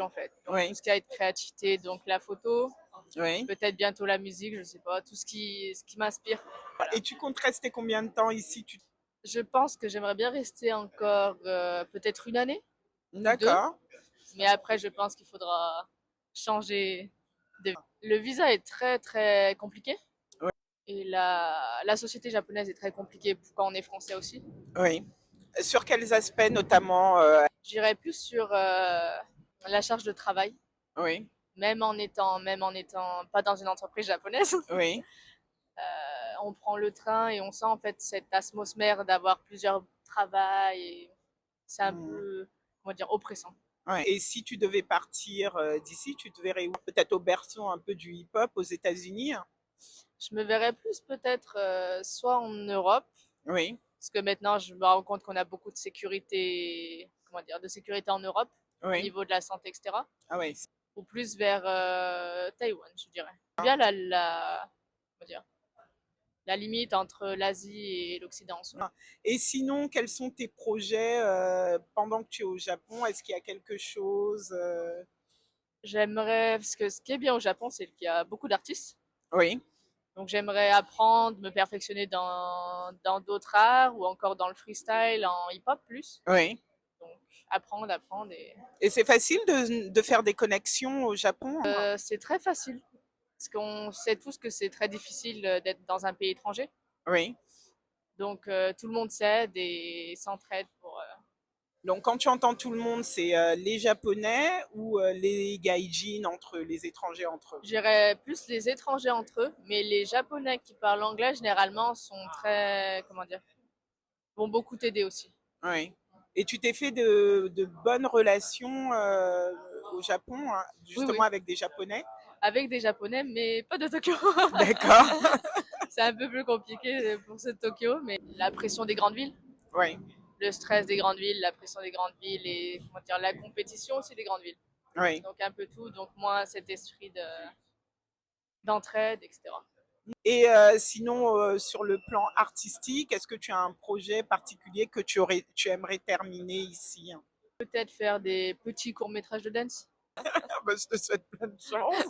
En fait. Donc, Oui, tout ce qui va être créativité, donc la photo, oui. peut-être bientôt la musique, je sais pas, tout ce qui m'inspire. Et tu comptes rester combien de temps ici? Je pense que j'aimerais bien rester encore peut-être une année ou deux, D'accord. mais après, je pense qu'il faudra changer de vie. Le visa est très très compliqué Oui, et la société japonaise est très compliquée quand on est français aussi. oui. Sur quels aspects notamment J'irais plus sur la charge de travail, Oui, même en étant pas dans une entreprise japonaise. oui. On prend le train et on sent en fait cette atmosphère d'avoir plusieurs travails et c'est un Hmm. peu, comment dire, oppressant. Ouais. Et si tu devais partir d'ici, tu te verrais où? Peut-être au berceau un peu du hip-hop aux États-Unis? Je me verrais plus peut-être soit en Europe, Oui, parce que maintenant je me rends compte qu'on a beaucoup de sécurité, comment dire, de sécurité en Europe au oui. niveau de la santé, etc. Ah oui. Ou plus vers Taïwan, je dirais. Bien comment dire, la limite entre l'Asie et l'Occident en soi. Et sinon, quels sont tes projets pendant que tu es au Japon? Est-ce qu'il y a quelque chose J'aimerais, parce que ce qui est bien au Japon, c'est qu'il y a beaucoup d'artistes. Oui, Donc j'aimerais apprendre, me perfectionner dans d'autres arts ou encore dans le freestyle, en hip-hop plus. oui. Donc apprendre et Et c'est facile de faire des connexions au Japon? c'est très facile parce qu'on sait tous que c'est très difficile d'être dans un pays étranger. Oui. Donc tout le monde s'aide et s'entraide pour. Donc, quand tu entends tout le monde, c'est les Japonais ou les gaijins entre les étrangers entre eux? J'irais plus les étrangers entre eux, mais les Japonais qui parlent anglais généralement sont très, comment dire, vont beaucoup t'aider aussi. Oui. Et tu t'es fait de bonnes relations au Japon, hein, Oui, justement oui, avec des Japonais? avec des Japonais, mais pas de Tokyo. D'accord. C'est un peu plus compliqué pour ce Tokyo, mais la pression des grandes villes, Oui, le stress des grandes villes, la pression des grandes villes et comment dire, la compétition aussi des grandes villes. oui. Donc un peu tout, donc moi cet esprit d'entraide, etc. Et sinon, sur le plan artistique, est-ce que tu as un projet particulier que tu aimerais terminer ici? Peut-être faire des petits courts-métrages de dance. Ah bah, je te souhaite plein de chance.